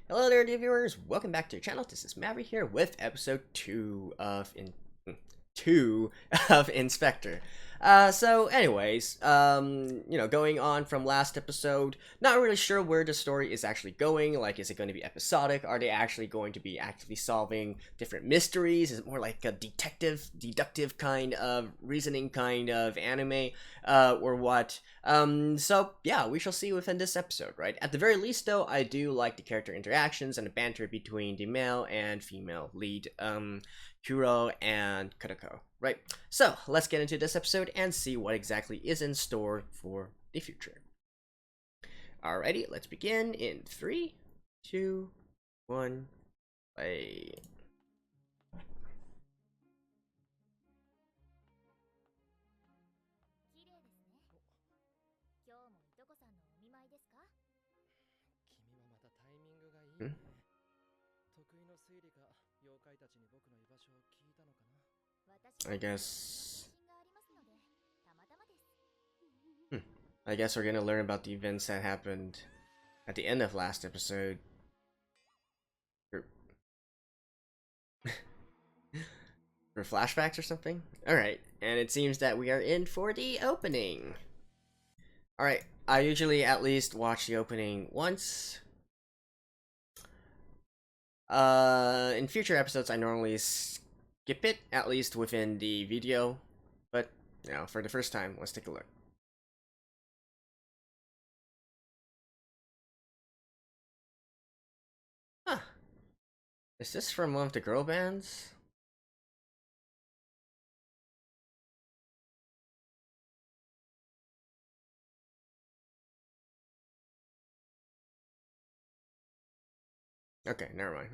Hello there, dear viewers. Welcome back to the channel. This is Maverick here with episode 2 of Inspector. So anyways, going on from last episode, not really sure where the story is actually going. Like, is it going to be episodic? Are they actually going to be actively solving different mysteries? Is it more like a deductive kind of reasoning kind of anime, or what? So yeah, we shall see within this episode, right? At the very least, though, I do like the character interactions and the banter between the male and female lead, Kuro and Kuroko, right? So let's get into this episode and see what exactly is in store for the future. Alrighty, let's begin in 3, 2, 1, play. Hmm? I guess. I guess we're gonna learn about the events that happened at the end of last episode. For flashbacks or something? Alright, and it seems that we are in for the opening. Alright, I usually at least watch the opening once. In future episodes, I normally skip it, at least within the video. But, for the first time, let's take a look. Huh. Is this from one of the girl bands? Okay, never mind.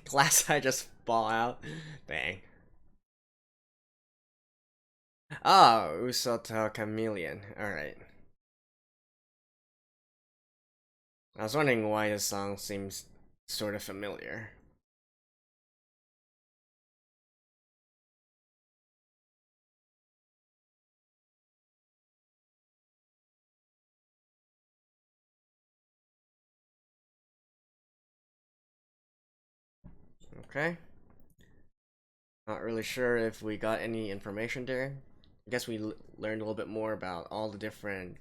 Glass eye just fall out. Dang. Oh, Usoto Chameleon. Alright. I was wondering why this song seems sort of familiar. Okay. Not really sure if we got any information there. I guess we learned a little bit more about all the different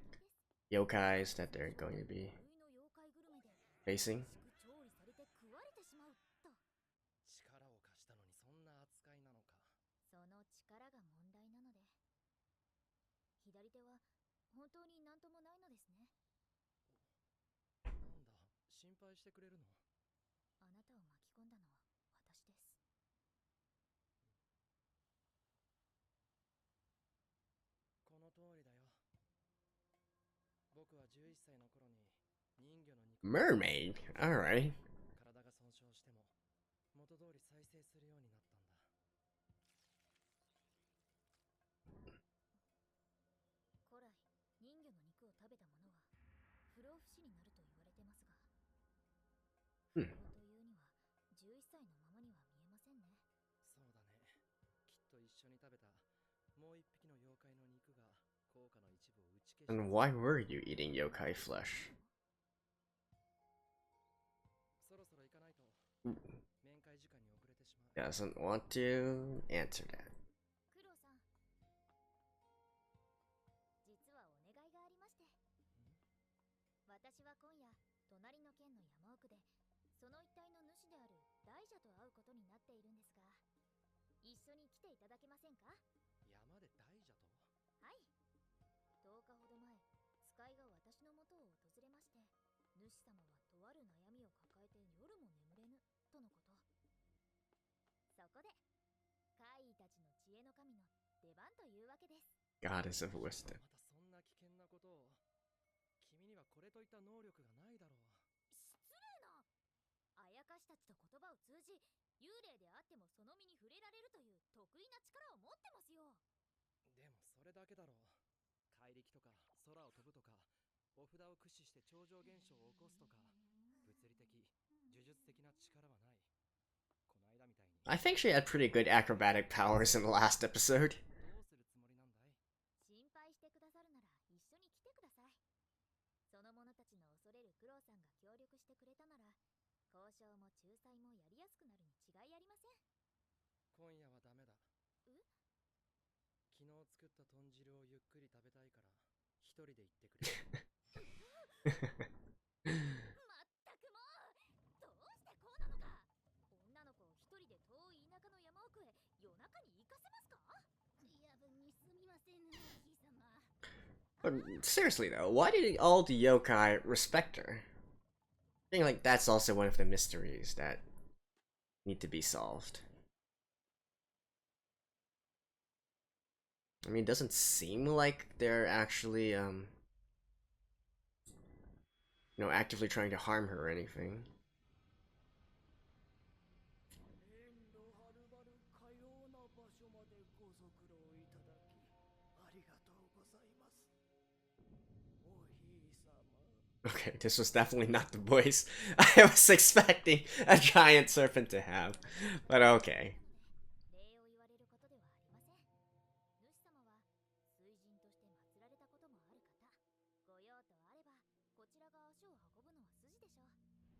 yokais that they're going to be facing. Mermaid? Alright. Hmm. And why were you eating yokai flesh? Doesn't want to answer that. Goddess of wisdom. I think she had pretty good acrobatic powers in the last episode. 心配してくださるなら一緒に来てください。その者たちの恐れるクロウさんが協力してくれたなら、交渉も仲裁もやりやすくなるに違いありません。今夜はダメだ。え？昨日作った豚汁をゆっくり食べたいから一人で行ってくれ。まったくもう、どうしてこうなのか。女の子を一人で遠い田舎の山奥へ夜中に行かせますか？夜分にすみません、お姫様。 But seriously though, why did all the yokai respect her? I think like that's also one of the mysteries that need to be solved. I mean, it doesn't seem like they're actually actively trying to harm her or anything. 遠路はるばるかような場所までご足労いただきありがとうございます。お姫様。Okay, this was definitely not the voice I was expecting a giant serpent to have, but okay. 礼を言われることではありません。主様は水神として祀られたこともある方。ご用とあればこちらが足を運ぶのは筋でしょう。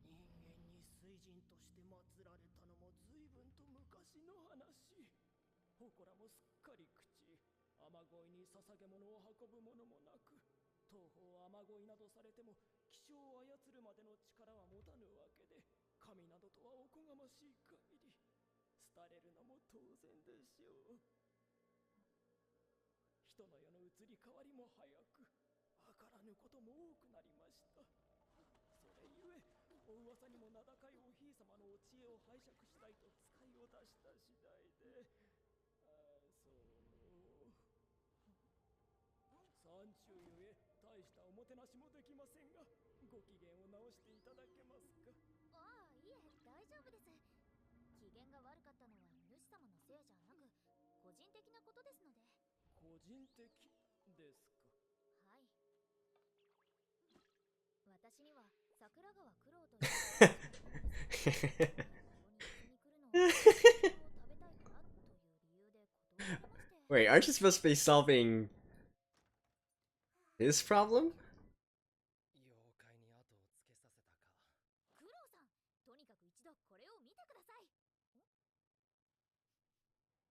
人間に水神として祀られたのも随分と昔の話。祠もすっかり朽ち、雨乞いに捧げ物を運ぶものもなく、東方雨乞いなどされても気象を操るまでの力は持たぬわけで、神などとはおこがましい限り、廃れるのも当然でしょう。人の世の移り変わりも早く、わからぬことも多くなりました。それゆえ、お噂にも名高いお姫様のお知恵を拝借したいと使いを出した次第で、山中ゆえ大したおもてなしもできませんが、ご機嫌を直していただけますか。ああ、いえ、大丈夫です。機嫌が悪かったのは主様のせいじゃなく、個人的なことですので。個人的ですか。はい。私には桜川九郎というここに遊びに来るのを食べたいからという理由で断られまして。Wait, aren't you supposed to be solving his problem? 妖怪に後をつけさせたか。九郎さん、とにかく一度これを見てください。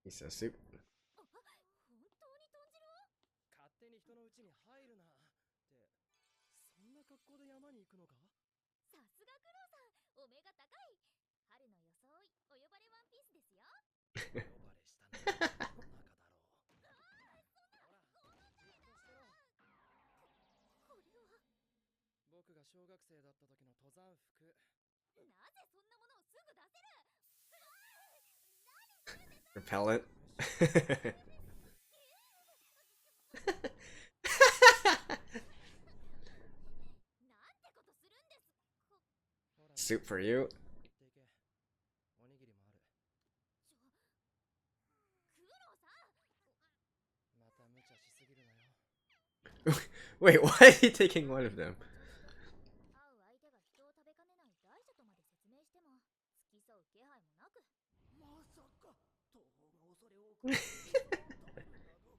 He's so soup. 本当に豚汁？勝手に人の家に入るな。って、そんな格好で山に行くのか？さすが九郎さん、お目が高い。春の装い、お呼ばれワンピースですよ。呼ばれしたのは中だろう。ほら、じっとしてろ。これは僕が小学生だった時の登山服。なぜそんなものをすぐ出せる？何するんです？ Repellent. なんてことするんです。ほら、 Soup for you. 行っていけ。おにぎりもある。九郎さん、また無茶しすぎるなよ。Wait, why is he taking one of them? 会う相手が人を食べかねない大者とまで説明しても付き添う気配もなく。まさか東方が恐れ多く食べるなど、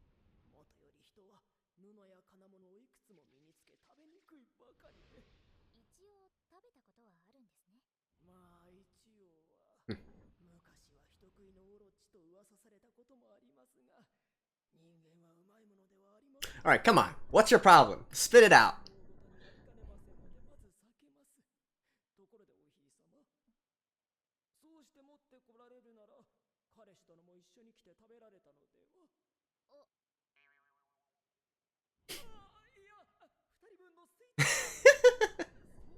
もとより人は布や金物をいくつも身につけ食べにくいばかりで。一応食べたことはあるんですね。まあ一応は昔は人食いのオロチと噂されたこともありますが、人間はうまいものではありません。 Alright, come on. What's your problem? Spit it out. ところでお姫様、そうして持ってこられるなら彼氏殿も一緒に来て食べられたのでは。お、いや、二人分のスイーツそ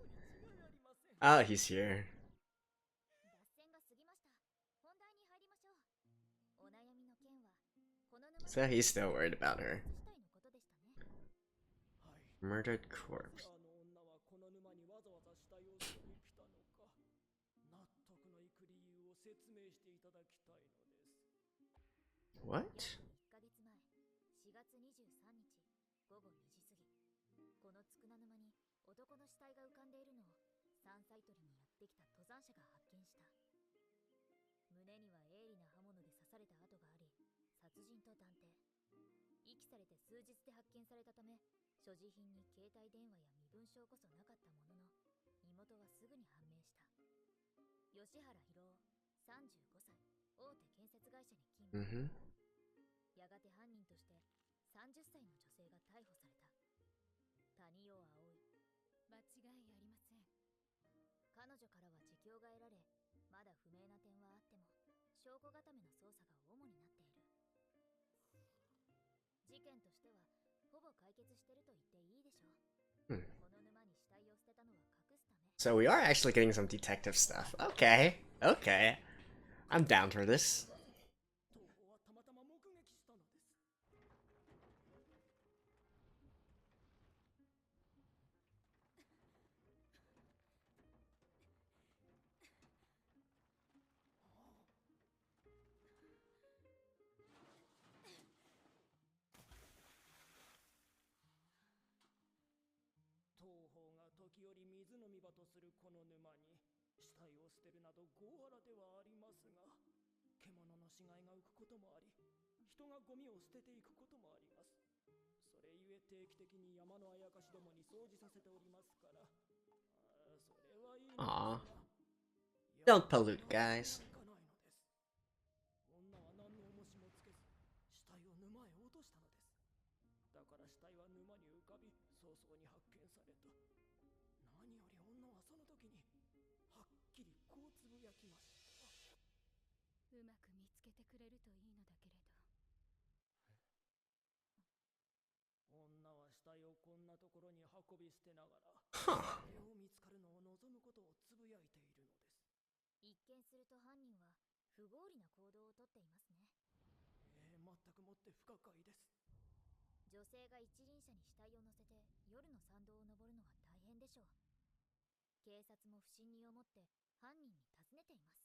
うに違いありません。 Oh, he's here. 脱線が過ぎました。本題に入りましょう。お悩みの件はこの沼 So he's still worried about her. 自体のことでしたね。はい。 Murdered corpse. あの女はこの沼にわざわざ死体を捨てに来たのか、納得のいく理由を説明していただきたいのです。 What? 1ヶ月前、4月23日午後2時過ぎ、このつくな沼に男の死体が浮かんでいるのを山菜採りにやってきた登山者が発見した。胸には人と断定。遺棄されて数日で発見されたため、所持品に携帯電話や身分証こそなかったものの、身元はすぐに判明した。吉原博夫、35歳、大手建設会社に勤務。Mm-hmm. やがて犯人として30歳の女性が逮捕された。谷尾葵。間違いありません。彼女からは自供が得られ、まだ不明な点はあっても証拠固めの捜査が主になっている。事件としてはほぼ解決してると言っていいでしょう。この沼に死体を捨てたのは隠すため。 So we are actually getting some detective stuff. Okay, okay. I'm down for this. 東方はたまたま目撃したのです。東方が時折水飲み場とするこの沼に死体を捨てるなど強荒ではありますが、獣の死骸が浮くこともあり、人がゴミを捨てていくこともあります。それゆえ定期的に山のあやかしどもに掃除させておりますから、それはいいのですが。Don't pollute, guys. 女は何の重しもつけず、死体を沼へ落としたのです。だから死体は沼に浮かび、早々に発見された。何より女はその時にはっきりこうつぶやきました。うまく見つけてくれるといいのだけれど。女は死体をこんなところに運び捨てながら、それを見つかるのを望むことをつぶやいているのです。一見すると犯人は不合理な行動をとっていますね。全くもって不可解です。女性が一輪車に死体を乗せて夜の山道を登るのは大変でしょう。警察も不審に思って犯人に尋ねています。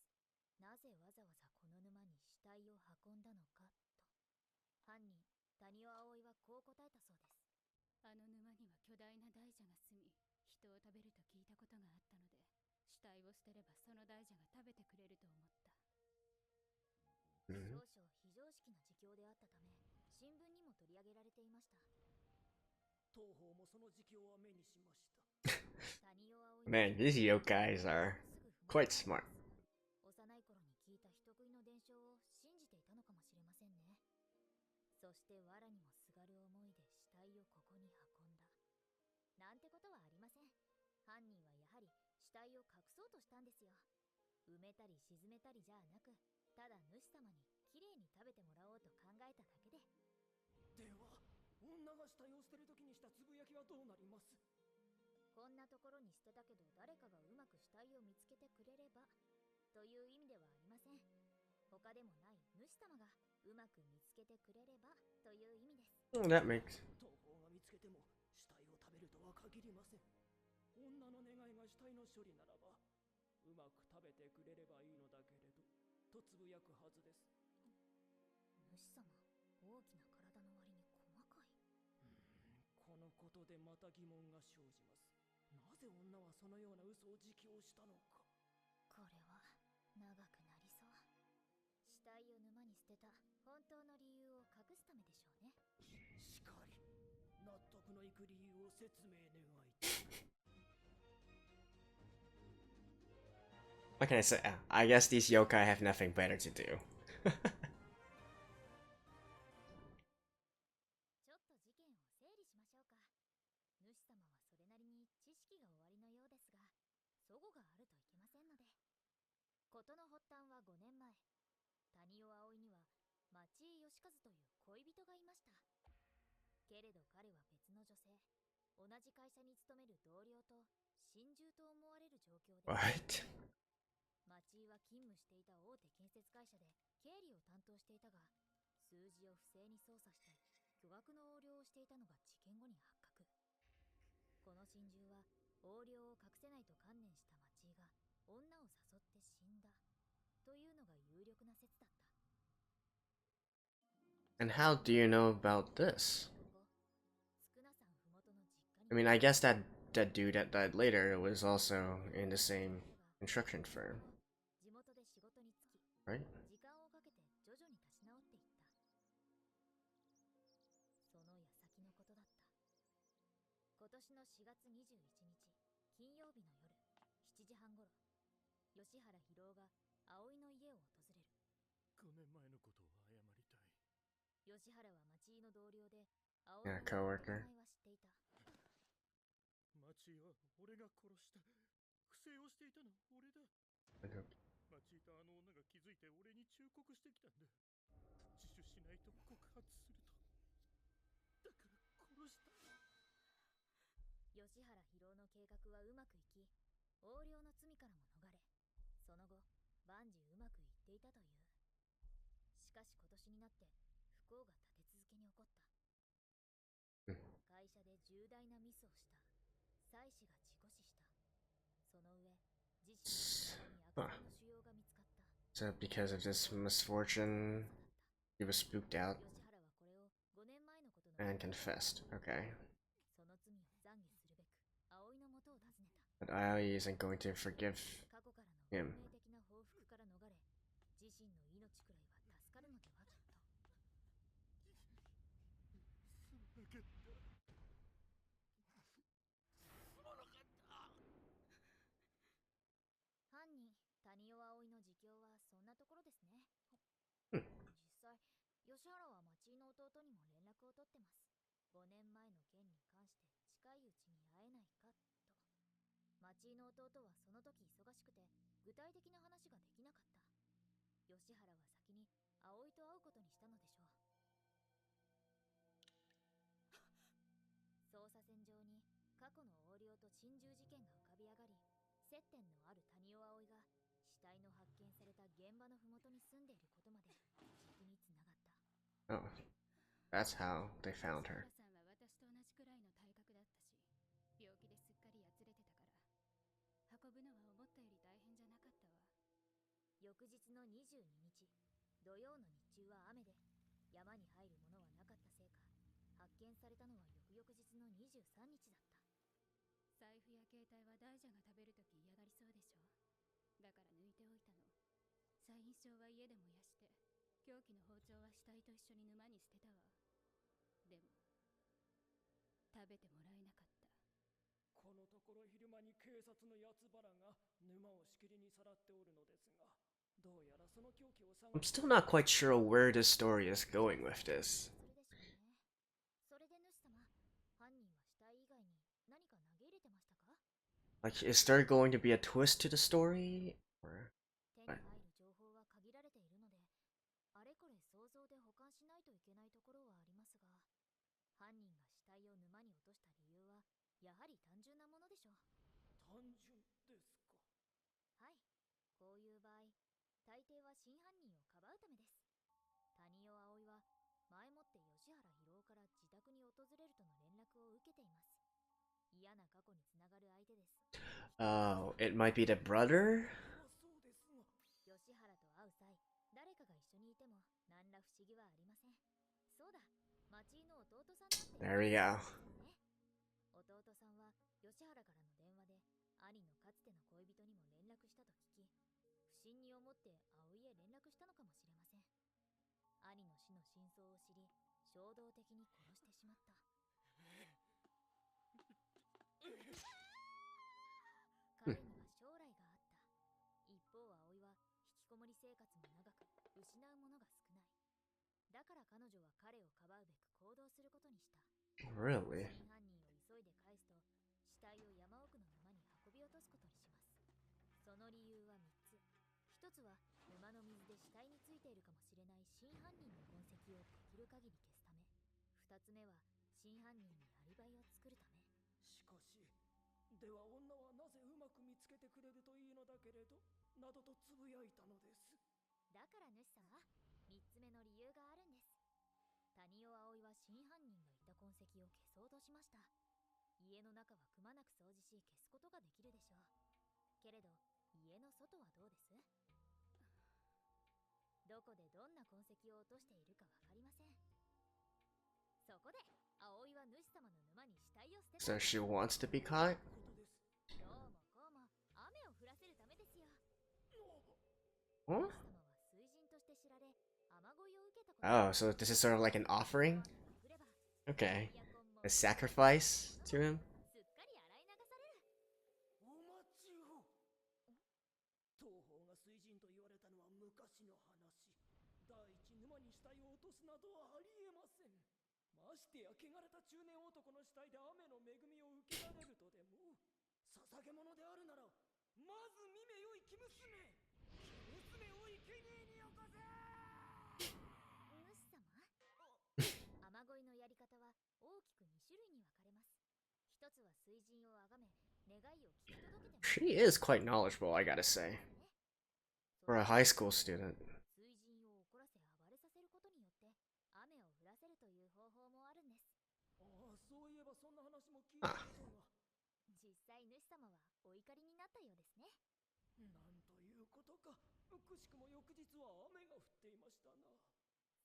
なぜわざわざこの沼に死体を運んだのかと。犯人、谷尾葵はこう答えたそうです。あの沼には巨大な大蛇が住み、人を食べると聞いたことがあったので、死体を捨てればその大蛇が食べてくれると思った。少々非常識な自供であったため、新聞にも取り上げられていました。東方もその自供は目にしました。Man, these yokais are quite smart. 幼い頃に聞いた人食いの伝承を信じていたのかもしれませんね。そして藁にもすがる思いで死体をここに運んだ。なんてことはありません。犯人はやはり死体を隠そうとしたんですよ。埋めたり沈めたりじゃなく、ただ主様にきれいに食べてもらおうと考えただけで。では、女が死体を捨てるときにしたつぶやきはどうなります？こんなところに捨てたけど誰かがうまく死体を見つけてくれればという意味ではありません。他でもない主様がうまく見つけてくれればという意味です。That makes. 東方が見つけても死体を食べるとは限りません。女の願いが死体の処理ならば、うまく食べてくれればいいのだけれどとつぶやくはずです。主様、大きな体の割に細かい。このことでまた疑問が生じます。なぜ女はそのような嘘を自供したのか。これは長くなりそう。死体を沼に捨てた本当の理由を隠すためでしょうね。しかり、納得のいく理由を説明願いたい。What can I say? I guess these yokai have nothing better to do. ちょっと事件を整理しましょうか。主様はそれなりに知識がおありのようですが、齟齬があるといけませんので。事の発端は5年前、谷尾葵には町井義和という恋人がいました。けれど彼は別の女性、同じ会社に勤める同僚と心中と思われる状況で。What? 町井は勤務していた大手建設会社で経理を担当していたが、数字を不正に操作して巨額の横領をしていたのが事件後に発覚。この心中は横領を隠せないと観念した町井が女を誘って死んだというのが有力な説だった。 And how do you know about this? 少なさんふもとの実家に。 I mean, I guess that dude that died later was also in the same construction firm, 地元で仕事に就き、 right? 時間をかけて徐々に立ち直っていった。今年の4月21日、金曜日の夜、7時半頃、吉原博が葵の家を訪れる。5年前のことを謝りたい。吉原は町井の同僚で、葵 Yeah, の coworker. 名前は知っていた。町井は俺が殺した。不正をしていたのは俺だ。町井とあの女が気づいて俺に忠告してきたんだ。自首しないと告発すると。だから殺した。吉原博の計画はうまくいき、横領の罪からも逃れ、その後、万事うまくいっていたという。しかし今年になって不幸が立て続けに起こった。会社で重大なミスをした。妻子が事故死した。その上、自身の体に悪性の腫瘍が見つかった。So because of this misfortune, he was spooked out 吉原はこれを5年前のことの and confessed. Okay. その罪を懺悔するべく葵の元を訪ねた。 But Aoi isn't going to forgive 過去からの him. 運命的な報復から逃れ、自身の命くらいは助かるのではと。すまなかった。すまなかった。犯人、谷尾葵の自供はそんなところですね。うん実際、吉原は町井の弟にも連絡を取ってます。5年前の件に関して近いうちに会えないかと。町井の弟はその時忙しくて具体的な話ができなかった。吉原は先に葵と会うことにしたのでしょう。捜査線上に過去の横領と珍獣事件が浮かび上がり、接点のある谷尾葵が死体の発見された現場のふもとに住んでいることまで実につながった。 Oh, that's how they found her. さんは私と同じくらいの体格だったし、病気ですっかりやつれてたから運ぶのは思ったより大変じゃなかったわ。翌日の22日、土曜の日中は雨で山に入るものはなかったせいか、発見されたのは翌々日の23日だった。財布や携帯は大蛇が食べるとき嫌がりそうでしょ。だから抜いておいたの。サイン証は家で燃やして、凶器の包丁は死体と一緒に沼に捨てたわ。でも食べてもらえなかった。このところ昼間に警察のやつばらが沼をしきりにさらっておるのですが、どうやらその凶器を探 I'm still not quite sure where this story is going with this. それでしょうね。それで主様、犯人は死体以外に何か投げ入れてましたか？ Like, is there going to be a twist to the story? Or 手に入る情報は限られているので、あれこれ想像で保管しないといけないところはありますが、犯人が死体を沼に落とした理由はやはり単純なものでしょう。単純ですか。はい、こういう場合、大抵は真犯人をかばうためです。谷尾葵は前もって吉原博から自宅に訪れるとの連絡を受けています。嫌な過去につながる相手です。oh, it might be the brother? そうですが。吉原と会う際、誰かが一緒にいても何ら不思議はありません。そうだ、町井の弟さんだって。 There we go. 弟さんは吉原からの電話で兄のかつての恋人にも連絡したと聞き、不審に思って葵へ連絡したのかもしれません。兄の死の真相を知り、衝動的に殺してしまった。彼には将来があった。一方葵は引きこもり生活も長く、失うものが少ない。だから彼女は彼をかばうべく行動することにした。 Really? 真犯人を急いで返すと、死体を山奥の沼に運び落とすことにします。その理由は3つ。1つは沼の水で死体についているかもしれない真犯人の痕跡をできる限り消すため。2つ目は真犯人にアリバイを作るため。しかし、では女はなぜうまく見つけてくれるといいのだけれど、などとつぶやいたのです。だから主様、3つ目の理由があるんです。谷尾葵は真犯人がいた痕跡を消そうとしました。家の中はくまなく掃除し消すことができるでしょう。けれど家の外はどうです？どこでどんな痕跡を落としているかわかりません。そこで葵は主様の沼に死体を捨てた。 So she wants to be caught? どうもこうも雨を降らせるためですよ。 Huh? 主様は水神として知られ、雨乞いを受けたこと。 Oh, so this is sort of like an offering? Okay. A sacrifice to him? 沼に死体を落とすなどはありえません。ましてや汚れた中年男の死体で雨の恵みを受けられるとでも。捧げ物であるなら、まず見めよい生娘を生贄によこせ。主様、雨乞いのやり方は大きく2種類に分かれます。一つは水神を崇め、願いを聞き届けてもらう。She is quite knowledgeable, I gotta say, for a high school student. 水神を怒らせ暴れさせることによって雨を降らせるという方法もあるんです。ああ、そういえばそんな話も聞いたことが。実際主様はお怒りになったようですね。なんということか。くしくも翌日は雨が降っていましたな。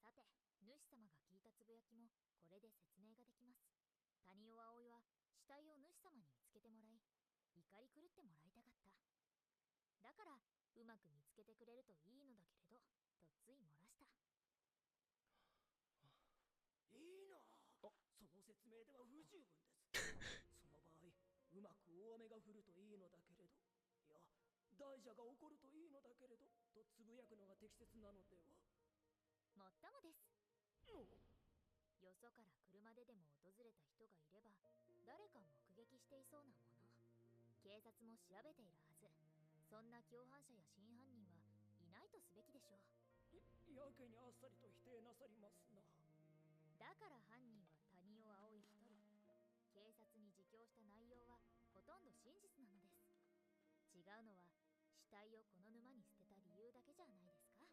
さて、主様が聞いたつぶやきもこれで説明ができます。谷尾葵は死体を主様に見つけてもらい、怒り狂ってもらいたかった。だからうまく見つけてくれるといいのだけれど、とつい漏らした。いいなあ。その説明では不十分です。その場合、うまく大雨が降るといいのだけれど、いや、大蛇が起こるといいのだけれど、とつぶやくのが適切なのでは。もっともです。よそから車ででも訪れた人がいれば、誰か目撃していそうなもの。警察も調べているはず。そんな共犯者や真犯人はいないとすべきでしょう。やけにあっさりと否定なさりますな。だから犯人は谷尾葵一人。警察に自供した内容はほとんど真実なのです。違うのは死体をこの沼に捨てた理由だけじゃないですか。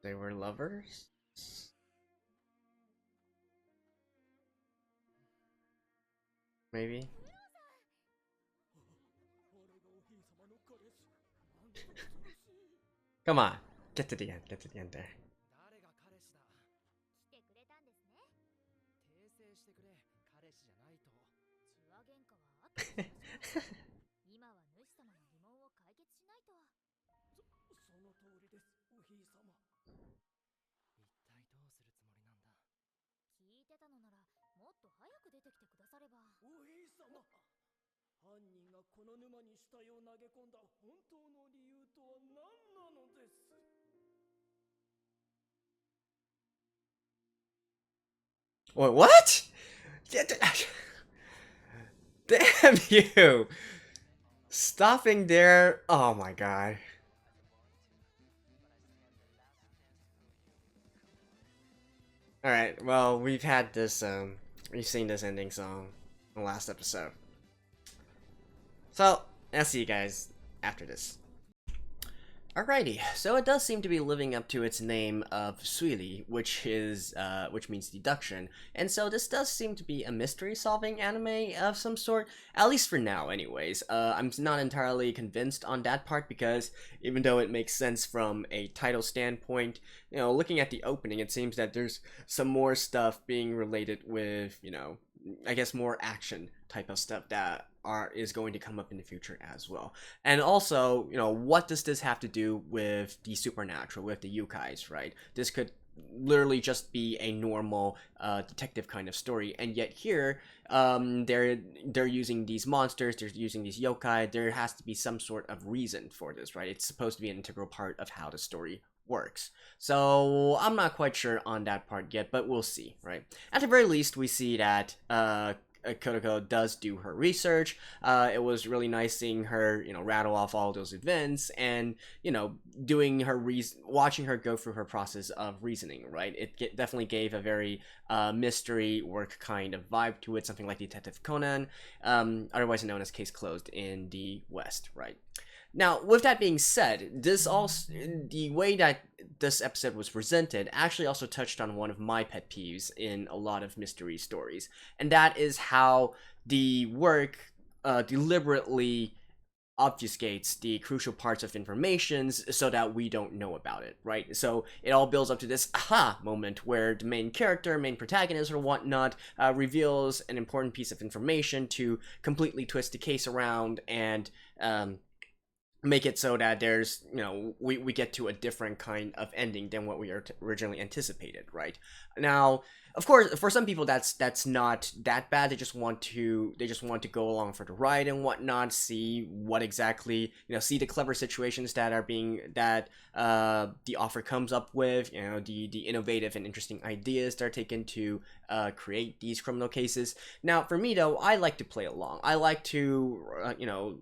They were lovers? Maybe? Come on, get to the end there. 誰が彼氏だ。来てくれたんですね。訂正してくれ。彼氏じゃないと。血は喧嘩はあったでしょう。今は主様の疑問を解決しないと。その通りです、おひい様。一体どうするつもりなんだ。聞いてたのならもっと早く出てきてくだされば。おひい様、犯人がこの沼に死体を投げ込んだ本当の理由とは何なのです。Wait, what? Damn you! Stopping there. Oh my god. Alright, well, we've seen this ending song in the last episode. So, I'll see you guys after this. Alrighty, so it does seem to be living up to its name of Suili, which means deduction, and so this does seem to be a mystery-solving anime of some sort, at least for now anyways. I'm not entirely convinced on that part because even though it makes sense from a title standpoint, you know, looking at the opening, it seems that there's some more stuff being related with, you know, I guess more action type of stuff that is going to come up in the future as well. And also, you know, what does this have to do with the supernatural, with the yukais, right? This could literally just be a normal detective kind of story, and yet here they're using these monsters, they're using these yokai. There has to be some sort of reason for this, right? It's supposed to be an integral part of how the story works. So I'm not quite sure on that part yet, but we'll see, right? At the very least, we see that Kotoko does do her research. It was really nice seeing her, you know, rattle off all those events and, you know, doing her watching her go through her process of reasoning, right? It definitely gave a very mystery work kind of vibe to it, something like Detective Conan, otherwise known as Case Closed in the West, right? Now, with that being said, the way that this episode was presented actually also touched on one of my pet peeves in a lot of mystery stories, and that is how the work deliberately obfuscates the crucial parts of information so that we don't know about it, right? So it all builds up to this aha moment where the main character, main protagonist or whatnot reveals an important piece of information to completely twist the case around and make it so that there's, you know, we get to a different kind of ending than what we originally anticipated, right? Now, of course, for some people that's not that bad. They just want to go along for the ride and whatnot, see what exactly, see the clever situations that are being that the author comes up with, the innovative and interesting ideas that are taken to create these criminal cases. Now, for me though, I like to play along. I like to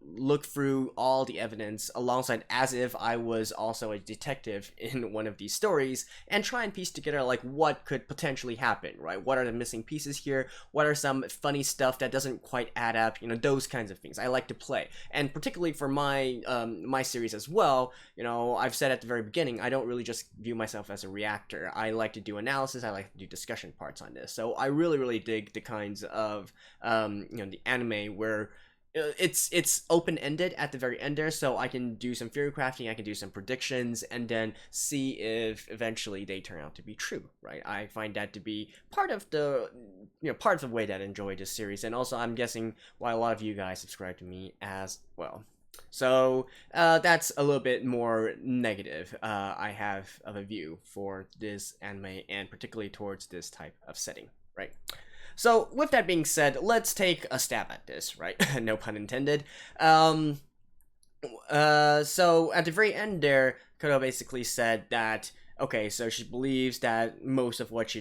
look through all the evidence alongside as if I was also a detective in one of these stories and try and piece together like what could potentially happen, right? What are the missing pieces here? What are some funny stuff that doesn't quite add up? Those kinds of things I like to play. And particularly for my my series as well, I've said at the very beginning, I don't really just view myself as a reactor. I like to do analysis. I like to do discussion parts on this. So I really, really dig the kinds of the anime where it's open-ended at the very end there, so I can do some theory crafting, I can do some predictions, and then see if eventually they turn out to be true, right? I find that to be part of the way that I enjoy this series, and also I'm guessing why a lot of you guys subscribe to me as well. So that's a little bit more negative I have of a view for this anime, and particularly towards this type of setting, right? So, with that being said, let's take a stab at this, right? No pun intended. So at the very end there, Kodo basically said that, okay, so she believes that most of what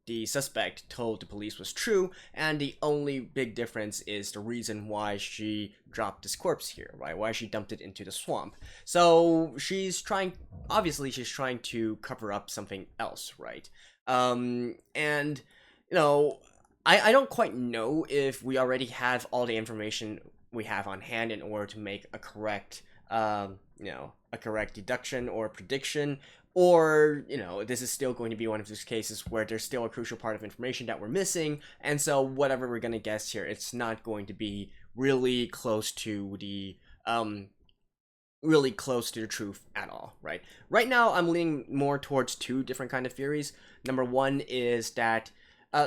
the suspect told the police was true, and the only big difference is the reason why she dropped this corpse here, right? Why she dumped it into the swamp. So obviously she's trying to cover up something else, right? And I don't quite know if we already have all the information we have on hand in order to make a correct, a correct deduction or prediction, or, this is still going to be one of those cases where there's still a crucial part of information that we're missing, and so whatever we're gonna guess here, it's not going to be really close to the, truth at all, right? Right now, I'm leaning more towards two different kind of theories. Number one is that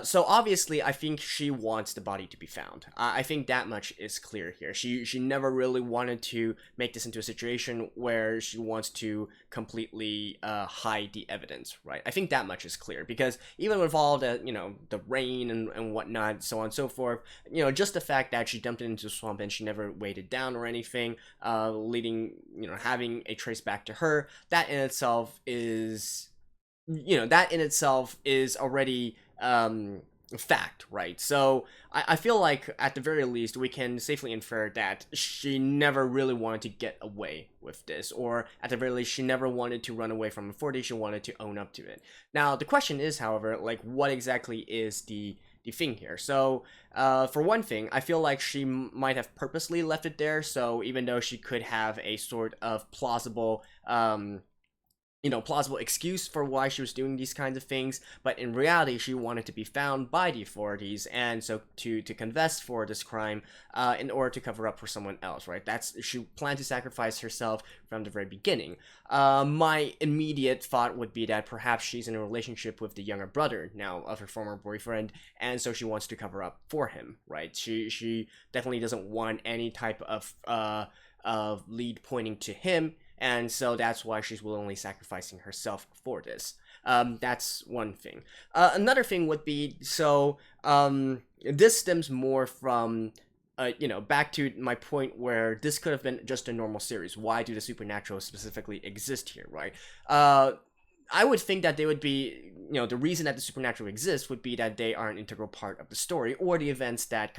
so obviously, I think she wants the body to be found. I think that much is clear here. She never really wanted to make this into a situation where she wants to completely hide the evidence, right? I think that much is clear, because even with all the the rain and whatnot, so on and so forth, just the fact that she dumped it into the swamp and she never weighed it down or anything, leading having a trace back to her, that in itself is already fact, right? So I feel like at the very least we can safely infer that she never really wanted to get away with this, or at the very least she never wanted to run away from authority. She wanted to own up to it. Now the question is, however, like, what exactly is the thing here? So for one thing, I feel like she might have purposely left it there, so even though she could have a sort of plausible plausible excuse for why she was doing these kinds of things, but in reality she wanted to be found by the authorities, and so to confess for this crime in order to cover up for someone else, right? She planned to sacrifice herself from the very beginning. My immediate thought would be that perhaps she's in a relationship with the younger brother now of her former boyfriend, and so she wants to cover up for him, right? She definitely doesn't want any type of lead pointing to him, and so that's why she's willingly sacrificing herself for this. That's one thing. Another thing would be, so this stems more from back to my point where this could have been just a normal series. Why do the supernatural specifically exist here, right? I would think that they would be, the reason that the supernatural exists would be that they are an integral part of the story, or the events that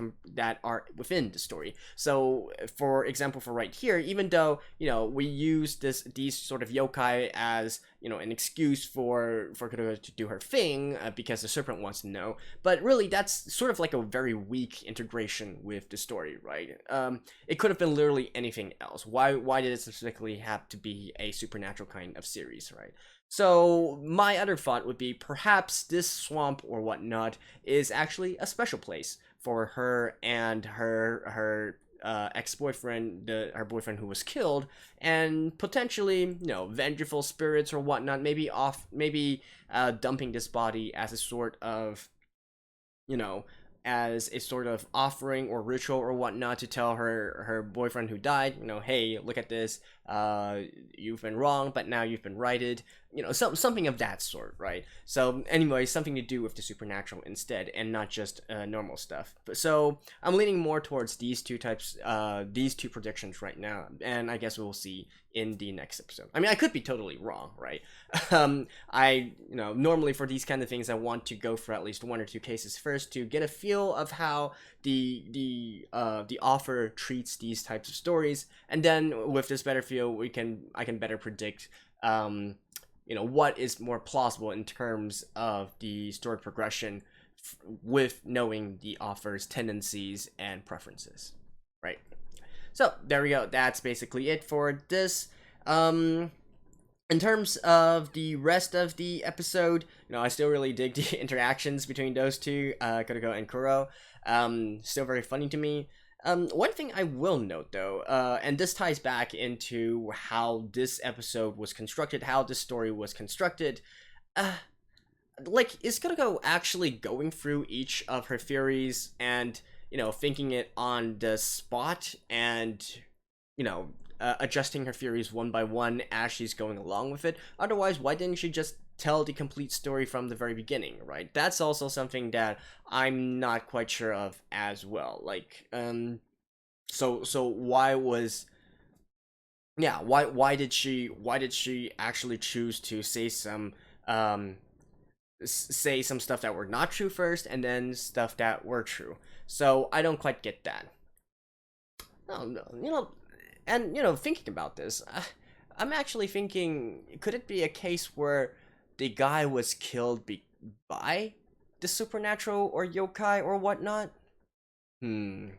are within the story. So, for example, for right here, even though we use these sort of yokai as an excuse for Kuroda to do her thing because the serpent wants to know, but really that's sort of like a very weak integration with the story, right? It could have been literally anything else. Why did it specifically have to be a supernatural kind of series, right? So my other thought would be perhaps this swamp or whatnot is actually a special place for her and her ex-boyfriend, her boyfriend who was killed, and potentially vengeful spirits or whatnot, maybe dumping this body as a sort of as a sort of offering or ritual or whatnot to tell her boyfriend who died, hey, look at this, you've been wrong, but now you've been righted. something of that sort, right? So anyway, something to do with the supernatural instead, and not just normal stuff. So I'm leaning more towards these two predictions right now, and I guess we'll see in the next episode. I mean, I could be totally wrong, right? I normally for these kind of things, I want to go for at least one or two cases first to get a feel of how the author treats these types of stories, and then with this better feel, I can better predict what is more plausible in terms of the story progression with knowing the author's tendencies and preferences, right? So there we go. That's basically it for this. In terms of the rest of the episode, I still really dig the interactions between those two, Kuroko and Kuro. Still very funny to me. One thing I will note though, and this ties back into how this episode was constructed, how this story was constructed, is Kuroko actually going through each of her theories and, thinking it on the spot and, adjusting her theories one by one as she's going along with it? Otherwise, why didn't she just tell the complete story from the very beginning, right? That's also something that I'm not quite sure of as well. So why did she actually choose to say some stuff that were not true first and then stuff that were true? So I don't quite get that. No, and thinking about this, I'm actually thinking, could it be a case where the guy was killed by the supernatural or yokai or whatnot? I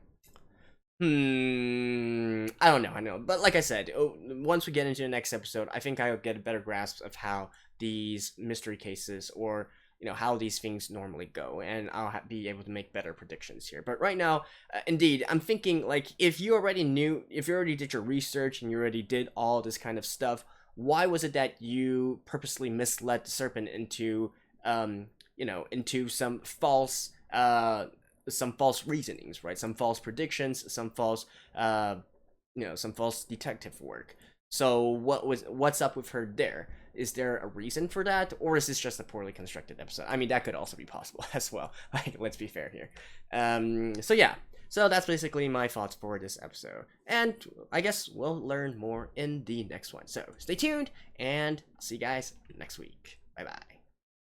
don't know. But like I said, once we get into the next episode, I think I'll get a better grasp of how these mystery cases or how these things normally go, and I'll be able to make better predictions here. But right now, indeed, I'm thinking, if you already did your research and you already did all this kind of stuff, why was it that you purposely misled the serpent into into some false reasonings, right? Some false predictions, some false detective work. So what's up with her there? Is there a reason for that, or is this just a poorly constructed episode? I mean, that could also be possible as well. Let's be fair here. So yeah, so that's basically my thoughts for this episode, and I guess we'll learn more in the next one. So stay tuned, and see you guys next week. Bye bye.